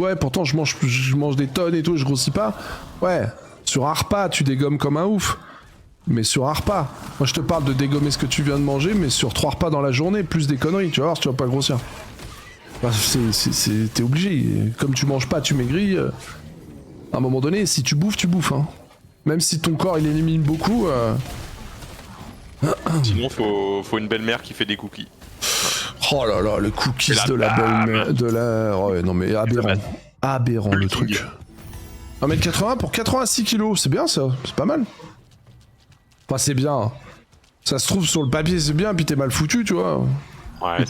ouais, pourtant je mange des tonnes et tout, je grossis pas. Ouais, sur un repas, tu dégommes comme un ouf. Mais sur un repas. Moi, je te parle de dégommer ce que tu viens de manger, mais sur 3 repas dans la journée, plus des conneries, tu vas voir si tu vas pas grossir. Bah, t'es obligé. Comme tu manges pas, tu maigris. À un moment donné, si tu bouffes, tu bouffes. Hein. Même si ton corps, il élimine beaucoup. Sinon, faut une belle-mère qui fait des cookies. Oh là là, le cookies de la belle-mère. De la... Oh ouais, non mais aberrant. Aberrant le truc. 1m80 pour 86 kilos, c'est bien ça, c'est pas mal. Enfin, c'est bien. Ça se trouve sur le papier, c'est bien, puis t'es mal foutu, tu vois. Ouais,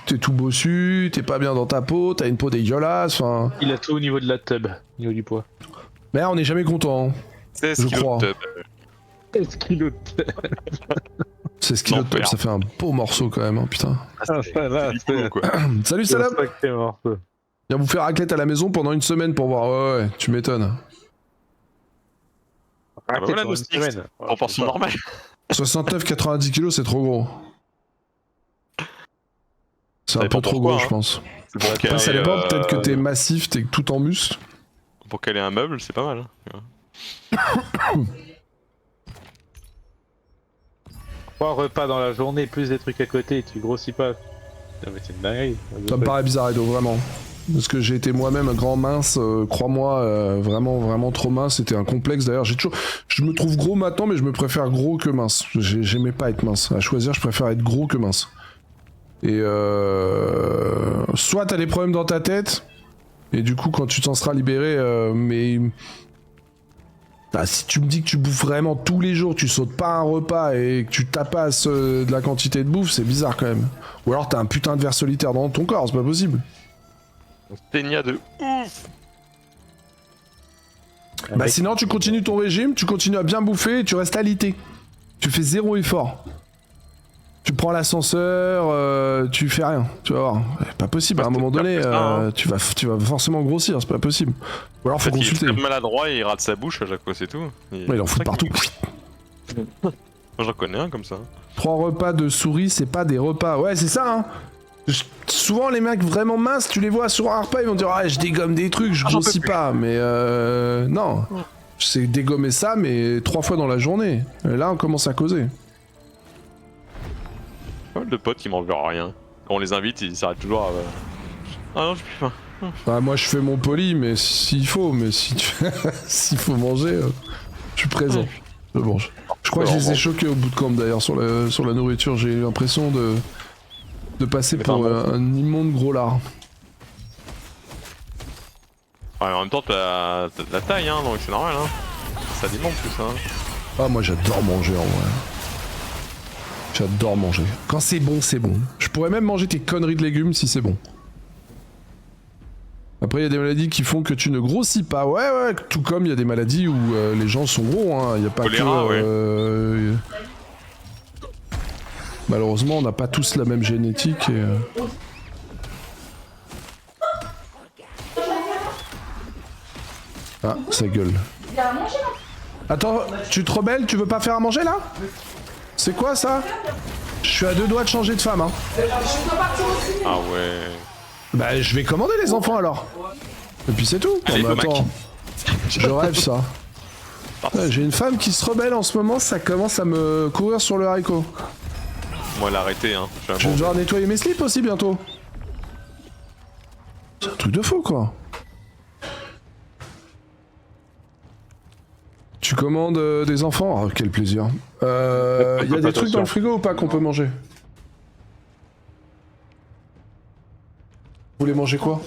T'es tout bossu, t'es pas bien dans ta peau, t'as une peau dégueulasse, enfin... Il a tout au niveau de la tub, au niveau du poids. Mais on est jamais content, hein. 16 kilos de tub. 16 kilos de tub. 16 kilos de top, ça fait un beau morceau quand même, hein, putain. Ah, ça va, c'est... quoi. Salut Salam. Viens vous faire raclette à la maison pendant une semaine pour voir, ouais, tu m'étonnes. Ah bah voilà nos sticks, proportion normale. 69-90 kilos, c'est trop gros. C'est un peu trop gros, je pense. Après, ça dépend, peut-être que t'es massif, t'es tout en muscle. Pour caler un meuble, c'est pas mal. Hein. 3 repas dans la journée, plus des trucs à côté, tu grossis pas. Non mais c'est une dinguerie. Ça me paraît bizarre, Edo, vraiment. Parce que j'ai été moi-même un grand mince, crois-moi, vraiment trop mince, c'était un complexe d'ailleurs. Je me trouve gros maintenant, mais je me préfère gros que mince. J'aimais pas être mince. À choisir, je préfère être gros que mince. Et soit t'as des problèmes dans ta tête, et du coup quand tu t'en seras libéré, mais... Bah, si tu me dis que tu bouffes vraiment tous les jours, tu sautes pas un repas et que tu tapasses de la quantité de bouffe, c'est bizarre quand même. Ou alors t'as un putain de ver solitaire dans ton corps, c'est pas possible. Ténia de ouf. Bah sinon tu continues ton régime, tu continues à bien bouffer et tu restes alité. Tu fais 0 effort. Tu prends l'ascenseur, tu fais rien, tu vas voir. C'est pas possible, à un moment donné, tu vas forcément grossir, c'est pas possible. Ou alors faut consulter. Il est maladroit et il rate sa bouche à chaque fois, c'est tout. Il en fout partout. Moi j'en connais un comme ça. 3 repas de souris, c'est pas des repas. Ouais, c'est ça, hein. Souvent les mecs vraiment minces, tu les vois sur un repas, ils vont dire ah je dégomme des trucs, je grossis pas, mais non. C'est dégommer ça, mais 3 fois dans la journée. Et là on commence à causer. Pas mal de potes qui mangent rien. Quand on les invite, ils s'arrêtent toujours à... Ah non, j'ai plus faim. Bah, moi je fais mon poli, mais s'il faut, mais si tu... s'il faut manger, je suis présent. Je mange. Je crois que je les ai choqués au bout de camp d'ailleurs sur la nourriture, j'ai eu l'impression de passer pour un immonde gros lard. Ouais, en même temps, t'as de la taille, hein, donc c'est normal, hein. Ça alimente tout ça. Hein. Ah, moi j'adore manger en vrai. J'adore manger. Quand c'est bon, c'est bon. Je pourrais même manger tes conneries de légumes si c'est bon. Après, il y a des maladies qui font que tu ne grossis pas. Ouais, tout comme il y a des maladies où les gens sont gros, hein. Il n'y a pas choléra, que... Malheureusement, on n'a pas tous la même génétique et... Ah, ça gueule. Attends, tu te rebelles? Tu veux pas faire à manger là? C'est quoi ça? Je suis à 2 doigts de changer de femme, hein. Ah ouais... Bah, je vais commander les enfants alors. Et puis c'est tout. Allez, non, mais attends. Je rêve ça. J'ai une femme qui se rebelle en ce moment, ça commence à me courir sur le haricot. Moi, l'arrêter, hein. Je vais devoir nettoyer mes slips aussi bientôt. C'est un truc de fou, quoi. Tu commandes des enfants? Oh, quel plaisir. Y a des trucs dans le frigo ou pas qu'on peut manger? Vous voulez manger quoi?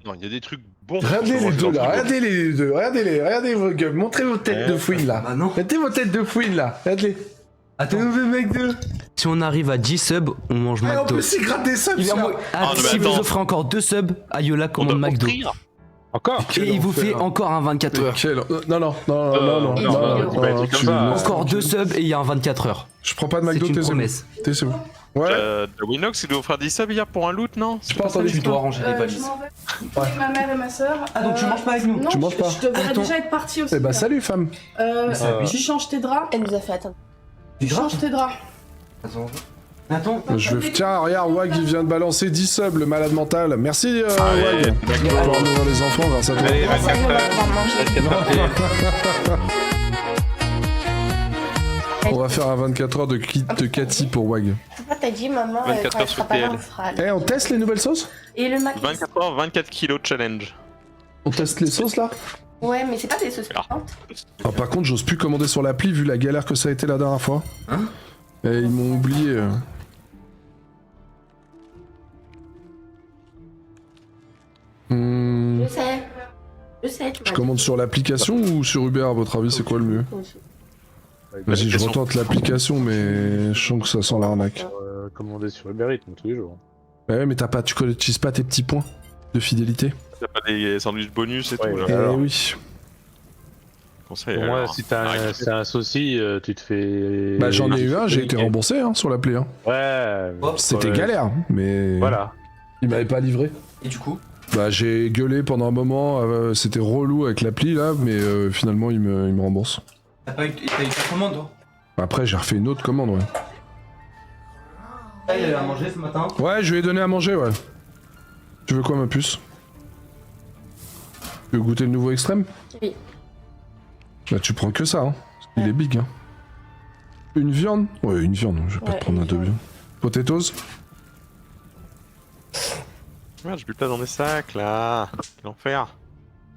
Non, il y a des trucs bons. Regardez les deux là, regardez les deux, regardez vos gueules, montrez vos têtes de fouine là. Bah non. Mettez vos têtes de fouine là, regardez. Attends, McDo. si on arrive à 10 subs, on mange En McDo. plus il gratte des subs ça. Si vous offrez encore 2 subs, Ayola commande McDo. Encore? Et il vous fait encore un 24 heures. Non, Encore 2 subs et il y a un 24 heures. Je prends pas de McDo, C'est une promesse. T'es où? Ouais. Winox, il doit offrir 10 subs hier pour un loot, non? J'ai pas entendu. Tu dois ranger les Je valises. m'en vais avec ma mère et ma soeur. Ah donc tu manges pas avec nous? Non, Tu manges pas. Je devrais Attends. déjà être partie aussi. Eh bah salut femme. Tu changes tes draps. Elle nous a fait attendre. Tu changes tes draps. Attends. Attends. Tiens, regarde, Wag, il vient de balancer 10 subs, le malade mental. Merci, Allez, Wag. On va pouvoir nourrir les enfants grâce à toi. Allez, Ça, on va pouvoir manger. On va faire un 24 heures de Cathy pour Wag. Pourquoi t'as dit maman 24 quand heures elle sera sur pas là, TL. on fera. Eh, on teste les nouvelles sauces? Et le maquis. 24 heures, 24 kilos challenge. On teste les sauces là? Ouais, mais c'est pas des sauces Ah. piquantes. Ah, par contre, j'ose plus commander sur l'appli vu la galère que ça a été la dernière fois. Hein? Et ils m'ont oublié. Je sais. Je sais, tu Je m'as commande dit. sur l'application ou sur Uber à votre avis, c'est quoi le mieux? Vas-y, je retente l'application, mais je sens que ça sent l'arnaque. Commander sur Uber Eats, comme tous les jours. Ouais, mais tu n'utilises pas tes petits points de fidélité. T'as pas des sandwichs bonus et Ouais, tout là. ouais. Alors. oui. Conseil, Pour moi, alors. si c'est un saucis, tu te fais. Bah j'en ai eu un, j'ai été niquer. remboursé hein, sur l'appli. Hein. Ouais. C'était ouais. galère, mais Voilà. il m'avait pas livré. Et du coup? Bah j'ai gueulé pendant un moment, c'était relou avec l'appli là, mais finalement il me rembourse. T'as eu ta commande, toi? Après j'ai refait une autre commande, ouais. Ah, il avait à manger ce matin? Ouais, je lui ai donné à manger, ouais. Tu veux quoi ma puce? Tu veux goûter le nouveau extrême? Oui. Bah tu prends que ça, hein. Il est big, hein. Une viande? Ouais, une viande, je vais pas Ouais, te prendre une un deux viande. viandes. Potatoes? Merde, j'ai plus le plat dans mes sacs là. Quel enfer.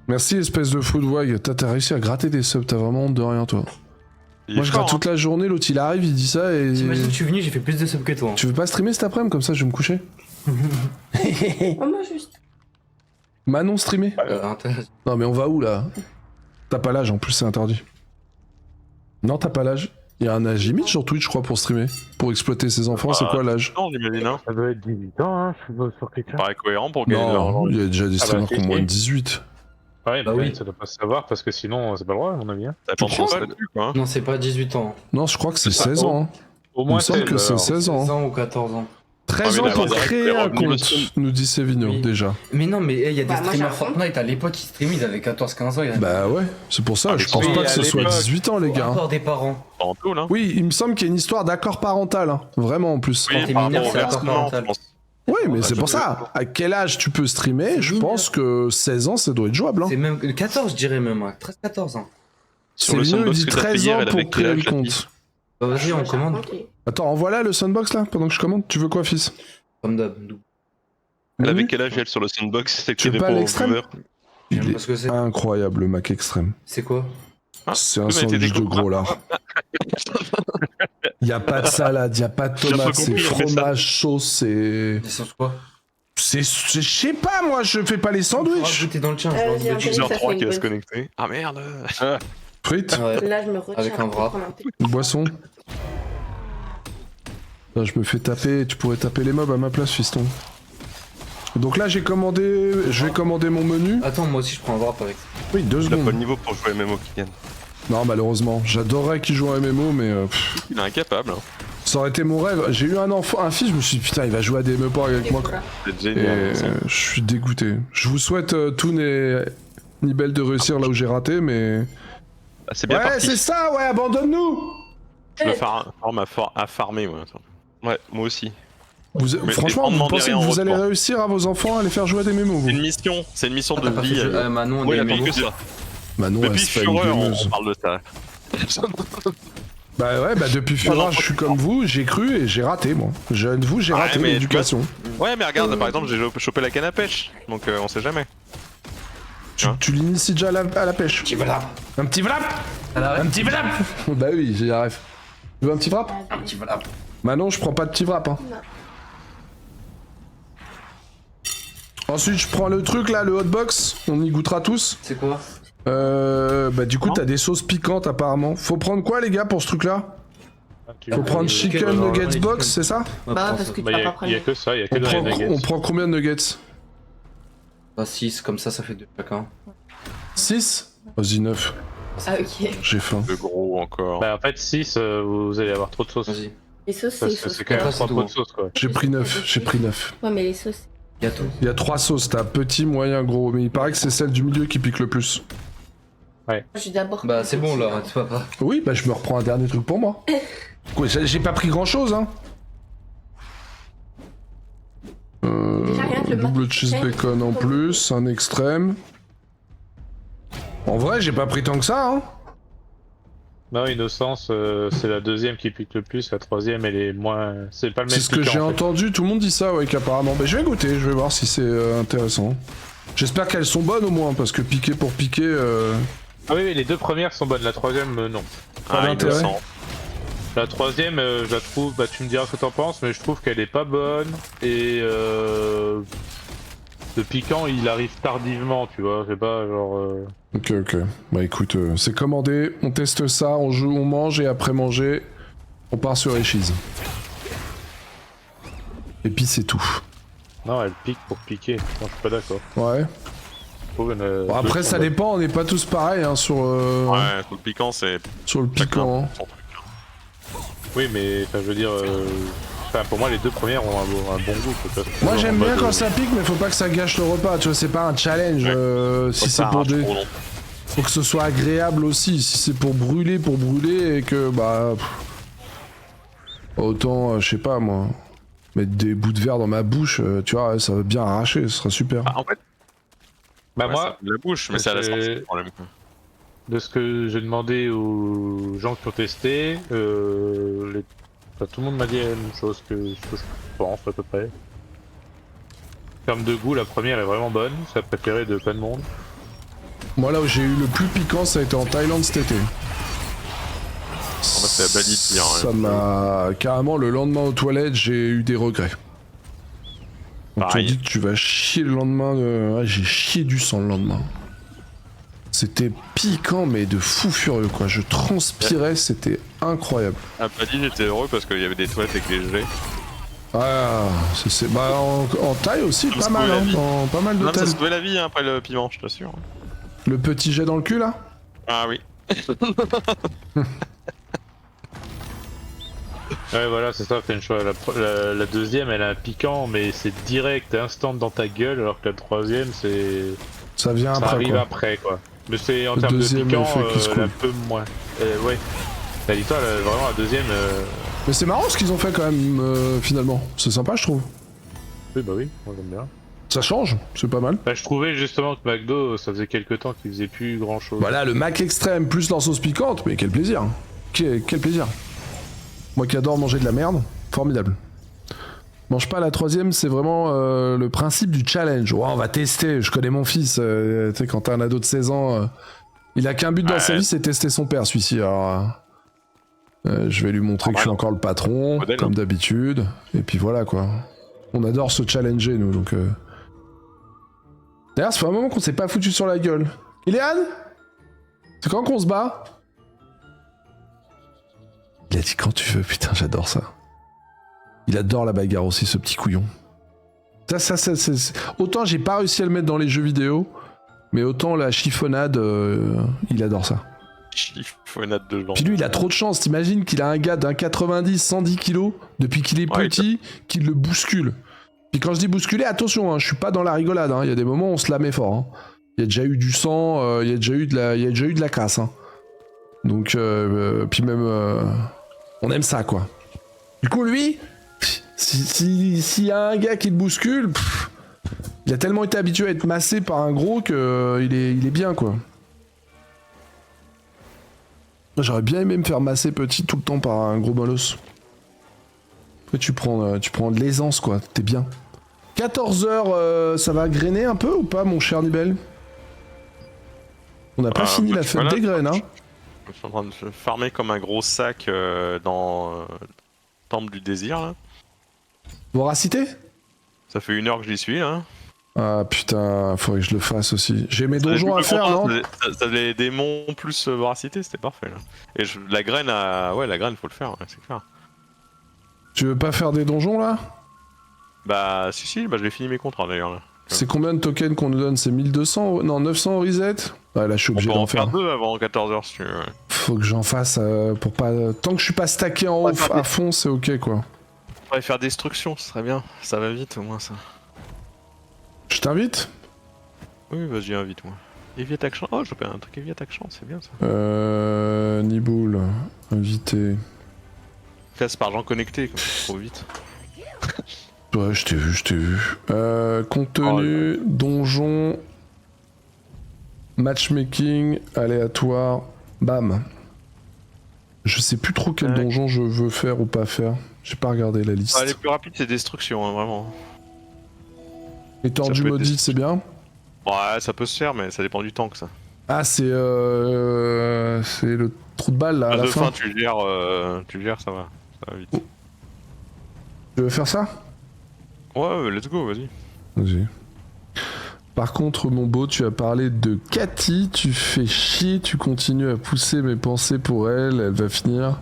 Merci espèce de foodwag, t'as réussi à gratter des subs, t'as vraiment honte de rien toi. Il Moi est je fort, gratte toute la journée, l'autre il arrive, il dit ça et... T'imagines, je suis venu, j'ai fait plus de subs que toi. Tu veux pas streamer cet après-midi, comme ça je vais me coucher? Oh, moi juste. Manon streamer? Intéressant. Non mais on va où là? T'as pas l'âge en plus, c'est interdit. Non t'as pas l'âge. Il y a un âge limite sur Twitch je crois pour streamer. Pour exploiter ses enfants, c'est quoi l'âge? Non, j'imagine, hein. Ça doit être 18 ans, hein, je sais pas sur quelqu'un. Ça paraît cohérent pour gagner de l'argent. Non, il y a déjà des streamers qui ont moins de si. 18. Ouais, Bah mais oui. ça doit pas se savoir parce que sinon c'est pas le droit, à mon avis. Hein. Ça dépend de crois ton statut, quoi. Non, c'est pas 18 ans. Non je crois que c'est C'est 16 pas ans. Hein. Au Il me moins semble 16, que c'est alors. 16 ans. 16 Hein. ans ou 14 ans. 13 Ah, ans mais pour d'accord, créer d'accord, un niveau compte, stream. nous dit Sévigno Oui. déjà. Mais non, mais il y a des Bah, moi, j'ai streamers un compte. Fortnite à l'époque, ils streamaient, ils avaient 14-15 ans. Il y a Bah ouais, c'est pour ça, Ah, je mais pense oui, pas que à ce soit l'époque. 18 ans les gars. Hein. encore des parents. En tout, là. Oui, il me semble qu'il y a une histoire d'accord parental, hein. Vraiment en plus. Quand t'es par mineur, rapport au c'est encore versement, parental. je pense. Oui, mais Bah, c'est pour ça. À quel âge tu peux streamer? Je mineur. pense que 16 ans, ça doit être jouable. Hein. C'est même 14, je dirais même, ouais. 13-14 ans. Sur le Sévigno, il sandbox dit que t'as fait 13 hier, ans elle pour avait créer quel le âge, la compte. Bah, vas-y, on commande. Ok. Attends, envoie là le sandbox là, pendant que je commande. Tu veux quoi, fils? Comme d'hab. Elle Manu avait quel âge elle sur le sandbox? C'est Tu veux pas l'extrême? Il est Parce que c'est. incroyable le Mac Extrême. C'est quoi? C'est un mais t'es sandwich de découvert. gros là. Y a pas de salade, y a pas de J'ai tomate, pas c'est compris, on fait ça. fromage, sauce, c'est... Des sauces quoi? Je sais pas moi, je fais pas les sandwichs. T'es dans le tien, je Vas-y, lance un le peu. dessus. Ça, 3 c'est qui une va se bonne- connecter. Ah merde. Frites, Ouais. Là, je me retire. Avec un pour wrap. prendre un thé. boisson. Là, je me fais taper, tu pourrais taper les mobs à ma place, fiston. Donc là, je vais commander mon menu. Attends, moi aussi je prends un wrap avec. Oui, 2 Il a pas secondes. le niveau pour jouer MMO qui viennent. Non, malheureusement, j'adorerais qu'il joue à MMO, mais Il est incapable. Hein. ça aurait été mon rêve. J'ai eu un enfant, un fils, je me suis dit, putain, il va jouer à des MMO avec Et moi. voilà. C'est Et génial. ça. je suis dégoûté. Je vous souhaite tout ni belle de réussir là où j'ai raté, mais... Ah, c'est bien Ouais, parti. c'est ça, ouais, abandonne-nous. Je me forme à farmer, moi. Attends. Ouais, moi aussi. Mais Franchement, on vous demande pensez que rien en vous allez retour. réussir à vos enfants à les faire jouer à des MMO, vous? C'est une mission de T'as pas fait vie. le jeu. Manon, on Oui, est attends aimé. que ça. Manon, Depuis c'est pas une Fureur, gameuse. on parle de ça. Bah ouais, bah depuis Fureur, je suis comme vous, j'ai cru et j'ai raté, moi. Jeune vous, j'ai Ouais, raté mais tu l'éducation. Ouais, mais regarde, par exemple, j'ai chopé la canne à pêche. Donc on sait jamais. Tu l'inities déjà à la pêche. Petit wrap. Un petit vrap. Un petit wrap. Bah oui, j'y arrive. Tu veux un petit vrap? Un petit wrap. Manon, je prends pas de petit vrap, hein. Non. Ensuite, je prends le truc là, le hotbox, on y goûtera tous. C'est quoi? Bah du coup, t'as des sauces piquantes apparemment. Faut prendre quoi, les gars, pour ce truc-là? Faut prendre chicken nuggets box, c'est ça? Bah, parce que tu Bah, vas pas y a prendre. que ça, y a que on dans les prend, nuggets. on prend combien de nuggets? Bah 6, comme ça fait 2 chacun. 6? Vas-y, 9. Ah, ok. J'ai faim. Le gros encore. Bah en fait 6, vous allez avoir trop de sauce. Vas-y. Les sauces, c'est Parce les que sauces. c'est quand même Après, trop c'est trop tout. de sauce quoi. J'ai pris 9, j'ai pris 9. Ouais, mais les sauces. Y'a tout. Il y a 3 sauces, t'as petit, moyen, gros, mais il paraît que c'est celle du milieu qui pique le plus. Je suis d'abord. Bah c'est bon là, tu vas pas. Oui, bah je me reprends un dernier truc pour moi. Quoi, j'ai pas pris grand chose, hein. Déjà, rien que le Double mac cheese extrême. bacon en plus, un extrême. En vrai, j'ai pas pris tant que ça, hein. Non, Innocence, c'est la deuxième qui pique le plus, la troisième elle est moins... C'est pas le même C'est ce que piquant, j'ai en fait. entendu, tout le monde dit ça, ouais, qu'apparemment. Bah, je vais goûter, je vais voir si c'est intéressant. J'espère qu'elles sont bonnes au moins, parce que piquer pour piquer. Ah oui, les deux premières sont bonnes, la troisième non. Pas Ah, d'intérêt. innocent. La troisième, je la trouve, bah tu me diras ce que t'en penses, mais je trouve qu'elle est pas bonne, et le piquant il arrive tardivement, tu vois, c'est pas genre... Ok, ok. Bah écoute, c'est commandé, on teste ça, on joue, on mange, et après manger, on part sur les cheese. Et puis c'est tout. Non, elle pique pour piquer, non, je suis pas d'accord. Ouais. Je trouve Bon, après, ça dépend, on n'est pas tous pareils hein, sur, Ouais, le piquant, c'est sur le piquant. hein. son truc. Oui, mais enfin, je veux dire... Enfin, pour moi, les deux premières ont un bon goût, quoi. Moi j'aime En bien mode, quand ça pique, mais faut pas que ça gâche le repas, tu vois, c'est pas un challenge. Ouais. Si c'est pour des. Faut que ce soit agréable aussi, si c'est pour brûler et que bah. Autant, je sais pas moi. Mettre des bouts de verre dans ma bouche, tu vois, ça va bien arracher, ce sera super. Ah, en fait, Bah ouais, moi, ça fait de la bouche, mais c'est à la sortie le problème. quoi. de ce que j'ai demandé aux gens qui ont testé, enfin, tout le monde m'a dit la même chose que ce que je pense à peu près. En termes de goût, la première est vraiment bonne, c'est la préférée de plein de monde. Moi là où j'ai eu le plus piquant, ça a été en Thaïlande cet été. c'est la Bali de dire, hein. Ça m'a. Carrément, le lendemain aux toilettes, j'ai eu des regrets. On te Pareil. dit que tu vas chier le lendemain. Ouais, j'ai chié du sang le lendemain. C'était piquant, mais de fou furieux quoi. Je transpirais, c'était incroyable. À Bali, j'étais heureux parce qu'il y avait des toilettes avec des gelées. Ah, bah en Thaï aussi, Ça pas se mal, pouvait hein, la vie. dans pas mal Non, mais d'hôtels. ça se trouvait la vie hein, après le piment, je t'assure. Le petit jet dans le cul là. Ah oui. Ouais, voilà, c'est ça, fait une chose. La deuxième, elle a un piquant, mais c'est direct, instant dans ta gueule, alors que la troisième, c'est. Ça vient Ça après arrive quoi. après, quoi. Mais c'est en Le termes de deuxième piquant, effet qui se elle est un coule. peu moins. Ouais. Bah, dis-toi, vraiment, la deuxième. Mais c'est marrant ce qu'ils ont fait quand même, finalement. C'est sympa, je trouve. Oui, bah oui, moi j'aime bien. Ça change, c'est pas mal. Bah, je trouvais justement que McDo, ça faisait quelques temps qu'il faisait plus grand chose. Voilà, le Mac extrême plus leur sauce piquante, mais quel plaisir. Quel plaisir. Moi qui adore manger de la merde, formidable. Mange pas la troisième, c'est vraiment le principe du challenge. Ouais, on va tester, je connais mon fils, tu sais, quand t'as un ado de 16 ans, il a qu'un but dans Ouais. sa vie, c'est tester son père, celui-ci. Alors, je vais lui montrer que je suis encore le patron, Modèle, comme hein. d'habitude. Et puis voilà, quoi. On adore se challenger, nous, donc... D'ailleurs, ça fait un moment qu'on s'est pas foutu sur la gueule. Iléane, c'est quand qu'on se bat? Il a dit quand tu veux, putain, j'adore ça. Il adore la bagarre aussi, ce petit couillon. Autant j'ai pas réussi à le mettre dans les jeux vidéo, mais autant la chiffonnade, il adore ça. Chiffonnade de gens. Puis lui, il a trop de chance. T'imagines qu'il a un gars d'un 90, 110 kilos, depuis qu'il est Ouais, petit, qui le bouscule. Puis quand je dis bousculer, attention, hein, je suis pas dans la rigolade. hein. Il y a des moments où on se la met fort. hein. Il y a déjà eu du sang, il y a déjà eu de la casse. hein. Donc, puis même, on aime ça, quoi. Du coup, lui, s'il y a un gars qui le bouscule, il a tellement été habitué à être massé par un gros que il est bien, quoi. Moi, j'aurais bien aimé me faire masser petit tout le temps par un gros bolos. Après, tu prends de l'aisance, quoi. T'es bien. 14h, ça va grainer un peu ou pas, mon cher Nibel? On n'a pas fini bah, la tu fête vois, là, des graines, hein. Je suis en train de se farmer comme un gros sac dans Temple du Désir là. Voracité? Ça fait 1 heure que j'y suis là. Ah putain, faudrait que je le fasse aussi. J'ai mes donjons à faire, non? Ça les démons plus voracité, c'était parfait là. Et la graine, ouais, la graine faut le faire, ouais, c'est clair. Tu veux pas faire des donjons, là? Bah si, bah j'ai fini mes contrats d'ailleurs là. C'est combien de tokens qu'on nous donne? C'est 1200? Non, 900 au reset? Ouais, là, je suis On obligé peut en d'en faire. faire 2 avant 14h si tu veux. Ouais. Faut que j'en fasse pour pas... Tant que je suis pas stacké en haut à fond, c'est ok, quoi. On pourrait faire destruction, ce serait bien. Ça va vite au moins ça. Je t'invite? Oui, vas-y, invite-moi. Evie Attack Chance. Oh, je peux un truc Evie Attack Chance, c'est bien ça. Niboul, invité. Classe par gens connectés, comme ça, trop vite. Ouais, je t'ai vu. Contenu, donjon, matchmaking, aléatoire, bam. Je sais plus trop quel donjon je veux faire ou pas faire. J'ai pas regardé la liste. Les plus rapides, c'est destruction, hein, vraiment. Étendue ça peut être maudite, c'est bien. Ouais, ça peut se faire, mais ça dépend du tank, ça. Ah, c'est le trou de balle là à la de fin. tu le gères, ça va vite. Tu veux faire ça? Ouais, let's go, vas-y. Vas-y. Par contre, mon beau, tu as parlé de Cathy, tu fais chier, tu continues à pousser mes pensées pour elle, elle va finir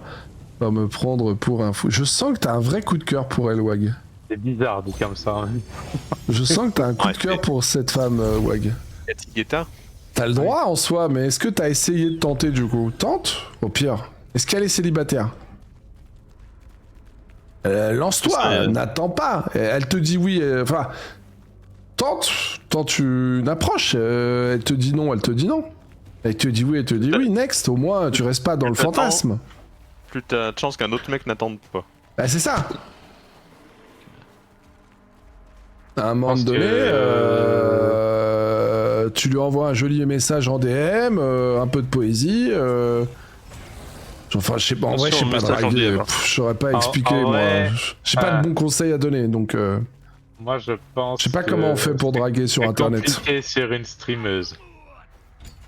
par me prendre pour un fou. Je sens que t'as un vrai coup de cœur pour elle, Wag. C'est bizarre dit comme ça. Hein. Je sens que t'as un coup de cœur pour cette femme, Wag. Cathy Guetta. T'as le droit en soi, mais est-ce que t'as essayé de tenter du coup? Tente, au pire. Est-ce qu'elle est célibataire? Lance-toi, n'attends pas. Elle te dit oui, enfin... Tente une approche, elle te dit non, elle te dit non. Elle te dit oui, elle te dit oui, next, au moins tu restes pas dans le fantasme. Plus t'as de chance qu'un autre mec n'attende pas. Bah c'est ça. À un moment donné, tu lui envoies un joli message en DM, un peu de poésie. Enfin, je sais pas, en vrai, je sais pas draguer. Je saurais pas expliquer, moi. J'ai pas de bons conseils à donner, donc. Moi, je pense. Je sais pas comment on fait pour draguer sur internet. C'est compliqué sur une streameuse.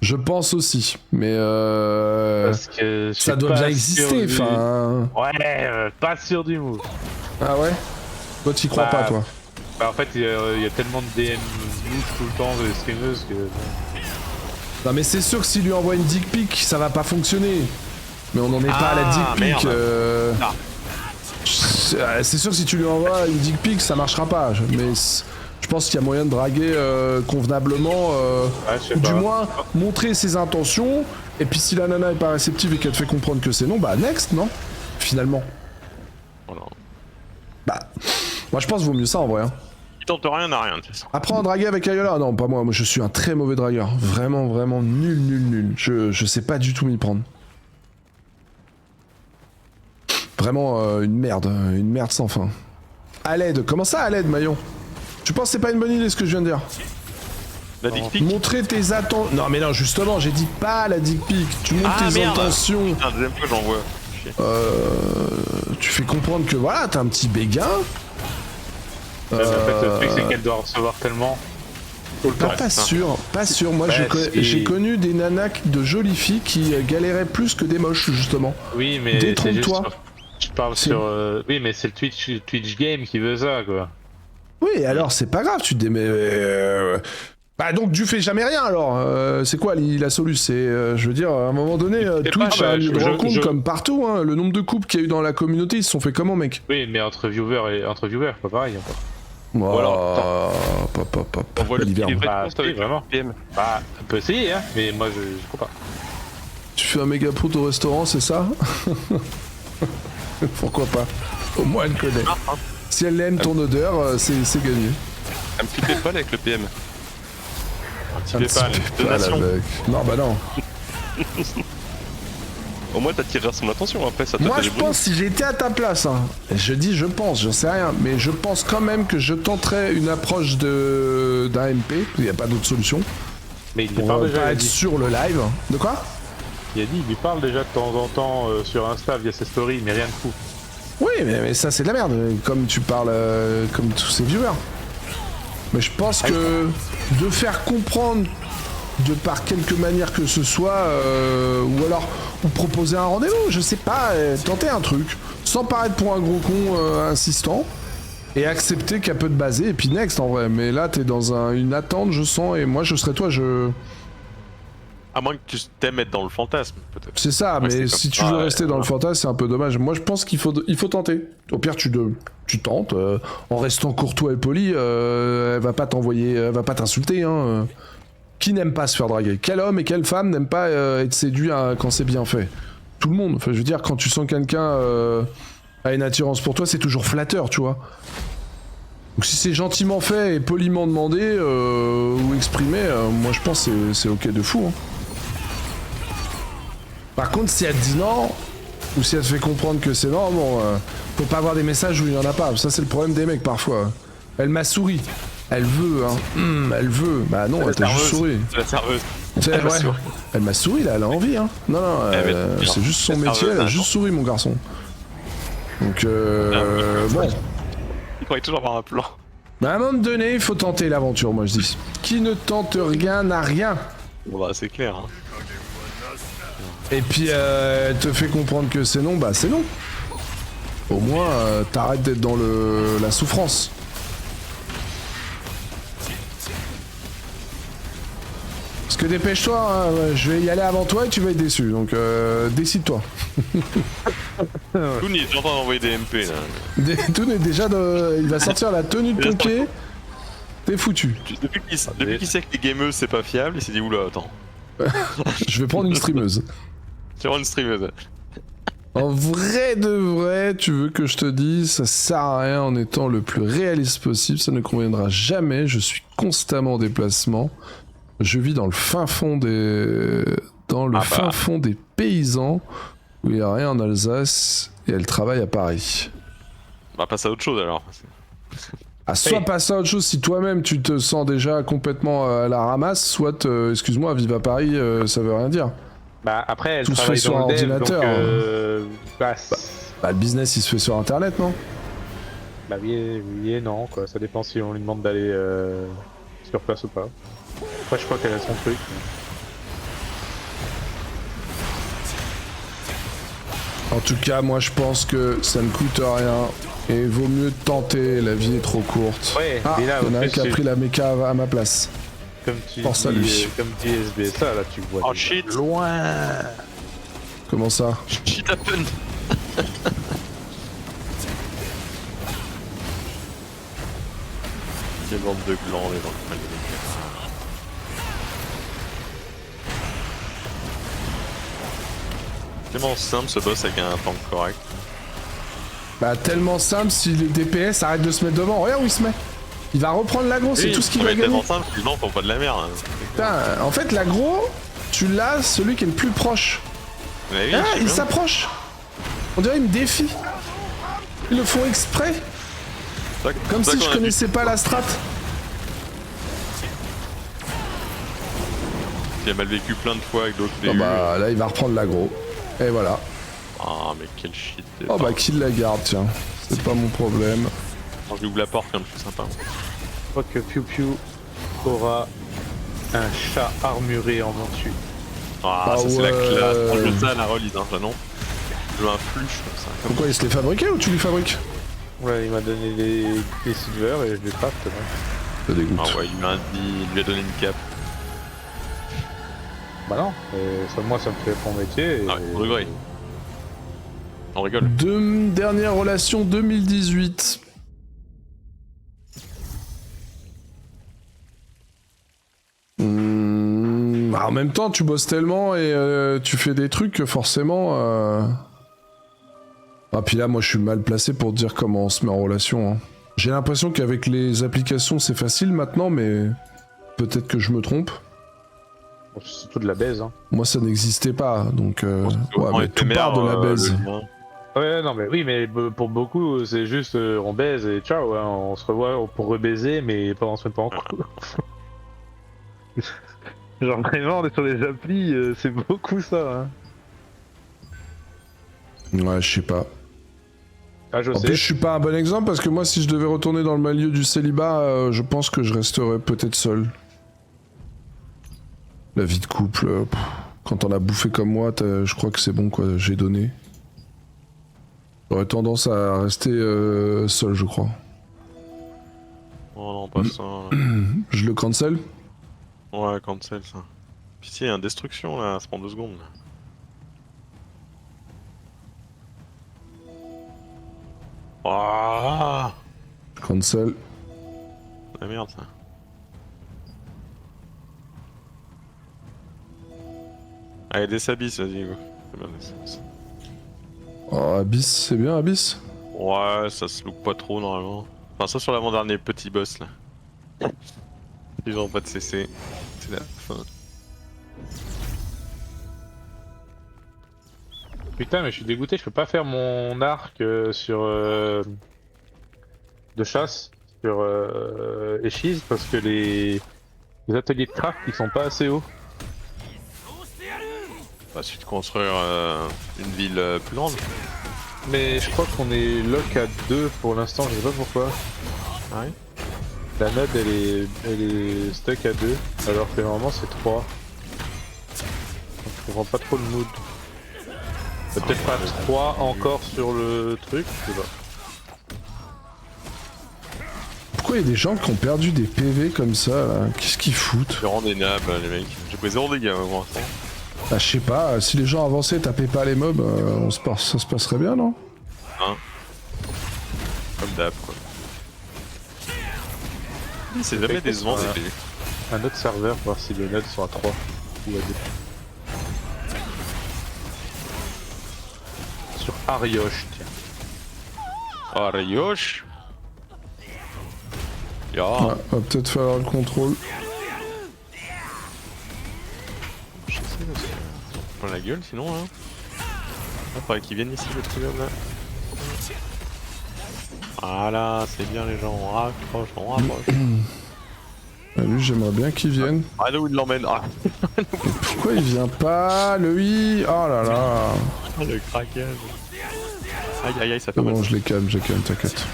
Je pense aussi, mais parce que ça doit déjà exister, enfin. Ouais, pas sûr du move. Ah ouais? Toi, t'y crois pas, toi? Bah, en fait, il y a tellement de DM louches tout le temps de streameuses que. Non, mais c'est sûr que s'il lui envoie une dick pic, ça va pas fonctionner. Mais on en est pas à la dick pic. C'est sûr que si tu lui envoies une dick pic, ça marchera pas. Mais je pense qu'il y a moyen de draguer convenablement, ou du moins montrer ses intentions. Et puis si la nana est pas réceptive et qu'elle te fait comprendre que c'est non, bah next, non? Finalement. Voilà. Bah, moi je pense qu'il vaut mieux ça en vrai. Hein. Il tente rien à rien, de toute façon. Apprends à draguer avec Ayola? Non, pas moi. Moi je suis un très mauvais dragueur. Vraiment, vraiment nul. Je sais pas du tout m'y prendre. Vraiment une merde sans fin. À l'aide, comment ça à l'aide, Maillon? Tu penses que c'est pas une bonne idée ce que je viens de dire? La dick pic? Montrer tes intentions. Non mais non, justement, j'ai dit pas la dick pic. Tu montres tes intentions. Putain, deuxième fois j'en vois. Tu fais comprendre que voilà, t'as un petit béguin. En fait, le truc c'est qu'elle doit recevoir tellement. Pas sûr. Moi j'ai connu des nanas de jolies filles qui galéraient plus que des moches, justement. Oui, mais détrompe-toi. Je parle sur. Oui, mais c'est le Twitch Game qui veut ça, quoi. Oui, alors c'est pas grave, tu te dis, mais. Bah donc tu fais jamais rien alors. C'est quoi la solution? C'est, je veux dire, à un moment donné, Twitch a un lieu de rencontre comme partout. Hein. Le nombre de couples qu'il y a eu dans la communauté, ils se sont fait comment, mec? Oui, mais entre viewers, pas pareil. Encore. Voilà. On voit le vraiment. Bah, on peut essayer, hein, mais moi je crois pas. Tu fais un méga prout au restaurant, c'est ça? Pourquoi pas? Au moins elle connaît. Si elle aime ton odeur, c'est gagné. Un petit PayPal avec le PM. Un petit PayPal, donation. Non, bah non. Au moins t'attireras son attention après, ça te Moi fait je des pense si j'étais à ta place, hein, je dis je pense, j'en sais rien, mais je pense quand même que je tenterais une approche d'un MP, il n'y a pas d'autre solution. Mais il pour parle déjà, pas être sur le live. De quoi? Il a dit, il lui parle déjà de temps en temps sur Insta via ses stories, mais rien de fou. Oui, mais ça c'est de la merde, comme tu parles, comme tous ces viewers. Mais je pense que de faire comprendre de par quelque manière que ce soit, ou alors ou proposer un rendez-vous, je sais pas, tenter un truc, sans paraître pour un gros con insistant, et accepter qu'elle peut te baser, et puis next en vrai. Mais là t'es dans une attente, je sens, et moi je serais toi, À moins que tu t'aimes être dans le fantasme, peut-être. C'est ça, ouais, mais si tu veux rester dans le fantasme, c'est un peu dommage. Moi je pense qu'il faut tenter. Au pire tu tentes, en restant courtois et poli, elle va pas t'envoyer, elle va pas t'insulter, hein. Qui n'aime pas se faire draguer? Quel homme et quelle femme n'aime pas être séduit quand c'est bien fait? Tout le monde. Enfin, je veux dire, quand tu sens quelqu'un a une attirance pour toi, c'est toujours flatteur, tu vois. Donc si c'est gentiment fait et poliment demandé ou exprimé, moi je pense que c'est ok de fou. Hein. Par contre, si elle te dit non, ou si elle te fait comprendre que c'est non, bon, faut pas avoir des messages où il y en a pas. Ça c'est le problème des mecs parfois. Elle m'a souri. Elle veut, hein. Elle veut. Bah non, elle t'a juste souri. C'est la serveuse. C'est Elle m'a vrai. souri. Elle m'a souri là, elle a envie, hein. Non, non, mais c'est juste son la métier, elle a serveuse, juste souri, mon garçon. Donc, bon. Il croyait toujours avoir un plan. Mais à un moment donné, il faut tenter l'aventure, moi je dis. Qui ne tente rien n'a rien. Bon bah c'est clair. Hein. Et puis, elle te fait comprendre que c'est non, bah c'est non. Au moins, t'arrêtes d'être dans la souffrance. Parce que dépêche-toi, hein, je vais y aller avant toi et tu vas être déçu, donc décide-toi. Toon il est en train d'envoyer des MP là. Toon est déjà il va sortir la tenue de pompier. T'es foutu. Depuis qu'il sait que les gameuses c'est pas fiable, il s'est dit oula attends. Je vais prendre une streameuse. Tu vas une streameuse. En vrai de vrai, tu veux que je te dise, ça sert à rien en étant le plus réaliste possible, ça ne conviendra jamais, je suis constamment en déplacement. Je vis dans le fin fond fond des paysans où il n'y a rien en Alsace et elle travaille à Paris. On va passer à autre chose alors. Ah, soit passer à autre chose si toi-même tu te sens déjà complètement à la ramasse, soit, excuse-moi, vivre à Paris, ça veut rien dire. Bah après, elle Tout se travaille fait sur dans le dev, ordinateur, donc, Bah, le business il se fait sur internet, non? bah oui et non, quoi. Ça dépend si on lui demande d'aller sur place ou pas. Après, je crois qu'elle a son truc. En tout cas, moi je pense que ça ne coûte rien et vaut mieux tenter, la vie est trop courte. Ouais, Ah, mais là, il y en a en un plus, qui a pris la méca à ma place. Comme tu Pense à lui. dis, comme dit SBSA, là, tu vois Oh des- shit. loin. Comment ça? Shit happen. Quelle bande de glands les gens. Tellement simple ce boss avec un tank correct. Bah tellement simple, si les DPS arrêtent de se mettre devant, regarde où il se met. Il va reprendre l'aggro, c'est tout ce qu'il va gagner. tellement simple, les gens font pas de la merde. Hein. Putain, en fait l'aggro, tu l'as celui qui est le plus proche. Mais oui, Ah, je sais il bien. s'approche. On dirait il me défie. Ils le font exprès, comme si je connaissais pas la strat. Il a mal vécu plein de fois avec d'autres Oh PU. bah là il va reprendre l'aggro. Et voilà. Ah mais quel shit. Oh bah qu'il la garde, tiens. C'est pas mon problème. Quand j'ouvre la porte comme je suis sympa. Je crois que Piu Piu aura un chat armuré en monture. Ah, Ah ça c'est la ouais. classe. On joue ça à la relise, hein, non. Je veux un flush comme ça. Comme... Pourquoi il se les fabriquait ou tu lui fabriques? Ouais, il m'a donné des silver et je les craft. Ouais. Ça dégoûte. Ah ouais, il lui a donné une cape. Bah non, ça, moi ça me fait mon métier. Et... Ah ouais, on devrait. On rigole. Dernière relation 2018. En même temps, tu bosses tellement et tu fais des trucs que forcément. Ah, puis là, moi, je suis mal placé pour te dire comment on se met en relation. Hein. J'ai l'impression qu'avec les applications, c'est facile maintenant, mais peut-être que je me trompe. Bon, c'est surtout de la baise. Hein. Moi, ça n'existait pas, donc ouais, On mais est tout éphémère, part de la baise. le lien. Ouais, non, mais oui, mais pour beaucoup, c'est juste on baise et ciao, hein, on se revoit pour rebaiser, mais pas on se met pas en couple. Genre vraiment, on est sur les applis, c'est beaucoup ça. Hein. Ouais, je sais pas. Ah, je En sais. plus, je suis pas un bon exemple parce que moi, si je devais retourner dans le milieu du célibat, je pense que je resterais peut-être seul. La vie de couple, quand on a bouffé comme moi, je crois que c'est bon quoi, j'ai donné. J'aurais tendance à rester seul, je crois. Oh non, pas ça. Je le cancel? Ouais, cancel ça. Pitié, un destruction là, ça prend 2 secondes. Ah, Cancel. la merde ça. Allez, des sabis, vas-y, go. C'est bien, des sabis. Oh, Abyss, c'est bien Abyss? Ouais, ça se loupe pas trop normalement. Enfin, ça sur l'avant-dernier petit boss là. Ils ont pas de CC. C'est la fin. Putain, mais je suis dégoûté, je peux pas faire mon arc sur de chasse sur Eschiz parce que les ateliers de craft ils sont pas assez hauts. Bah, si tu construire une ville plus grande. Mais je crois qu'on est lock à 2 pour l'instant, je sais pas pourquoi. Ouais. La node elle est stuck à 2 alors que normalement c'est 3. Donc, je comprends pas trop le mood. Peut-être pas 3 encore sur le truc, je sais pas. Pourquoi il y a des gens qui ont perdu des PV comme ça là? Qu'est-ce qu'ils foutent? Tu rends des nappes, les mecs. J'ai pris 0 dégâts pour l'instant. Bah je sais pas, si les gens avançaient, tapaient pas les mobs, ça se passerait bien, non? Hein. Comme d'hab, quoi. C'est jamais décevant des PV. Un autre serveur, voir si les nodes sont à 3 ou à 2. Sur Arioche, tiens. Arioche. Ya. Ouais, va peut-être falloir le contrôle. Je sais parce que... Plein la gueule sinon hein. Ah, faudrait qu'ils viennent ici le petit homme là. Voilà, c'est bien les gens, on rapproche, on rapproche. Bah, lui j'aimerais bien qu'il vienne. Ah là où il l'emmène. Ah, Pourquoi il vient pas? Le i. Oh là là. le craquage. Aïe aïe aïe, ça fait C'est mal. bon, je les calme, t'inquiète.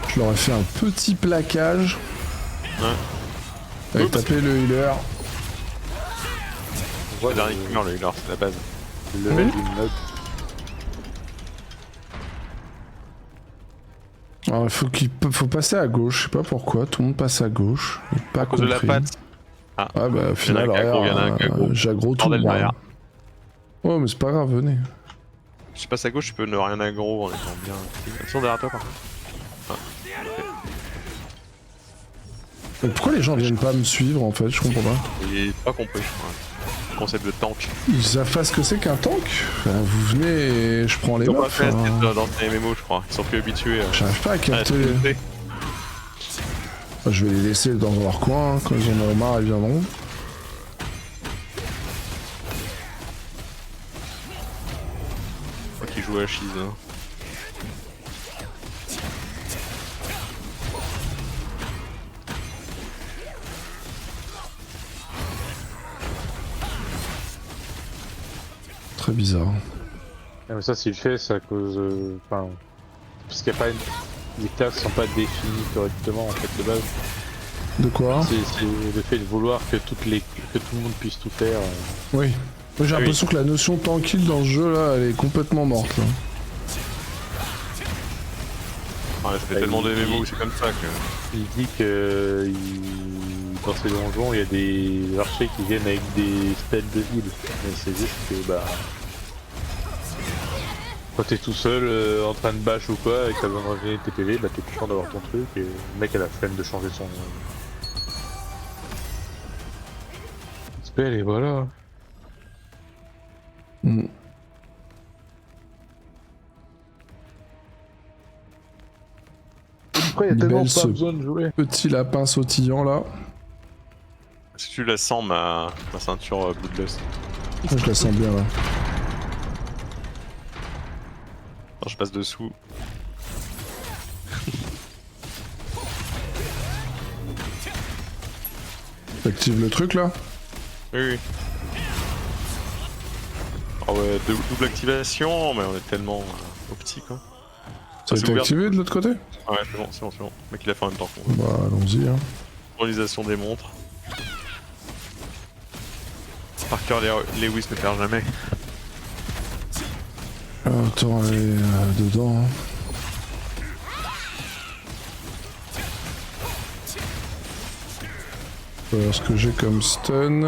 Je leur ai fait un petit plaquage. Ouais. Avec taper le healer. C'est le dernier qui meurt le healer, c'est la base. Le level d'une node. Alors il faut passer à gauche, je sais pas pourquoi, tout le monde passe à gauche. J'ai pas À cause de la compris. patte. Ah, Ah bah au final, Il y en a un qui aggro, il y en a un qui aggro. j'aggro tout Bordel moi. derrière. Ouais mais c'est pas grave, venez. Si je passe à gauche, je peux ne rien aggro en étant bien. Attention derrière toi par contre. Mais pourquoi les gens viennent pas me suivre en fait, je comprends pas. J'ai pas compris, je crois. Le concept de tank. Ils savent pas ce que c'est qu'un tank. Enfin, vous venez et je prends les Ils ont pas meufs. fait hein. dans tes MMO, je crois. Ils sont plus habitués. J'arrive pas à capter. Je vais les laisser dans leur coin, hein. Quand ils en auront marre, ils viendront. Moi qui joue à Shiz. Hein. Très bizarre. Ah, mais ça, s'il le fait, c'est à cause. Enfin. Parce qu'il n'y a pas une. Les classes sont pas définies correctement en fait de base. De quoi? C'est le fait de vouloir que tout le monde puisse tout faire. Oui. Moi j'ai l'impression que la notion tranquille dans ce jeu là, elle est complètement morte là. Ouais, ça fait tellement de MMO où c'est comme ça que. Il dit que dans ces donjons, il y a des archers qui viennent avec des spells de heal. Mais c'est juste que bah. Quand t'es tout seul en train de bash ou quoi et que t'as besoin de régénérer tes PV, bah t'es content d'avoir ton truc et le mec a la flemme de changer son spell et voilà. Mm. Après y'a Une tellement belle pas ce- besoin de jouer. Petit lapin sautillant là. Si tu la sens, ma ceinture Bloodlust. Moi, je la sens bien là. Attends, je passe dessous. T'actives le truc là? Oui, oui. Ah ouais, double activation, mais on est tellement au petit quoi. Ça a c'est été ouvert. activé de l'autre côté? Ouais, c'est bon, c'est bon, c'est bon. Le mec il a fait en même temps qu'on Bah allons-y hein. Synchronisation des montres. Parker Lewis ne perd jamais. Attends, elle est dedans. Hein. Alors, ce que j'ai comme stun.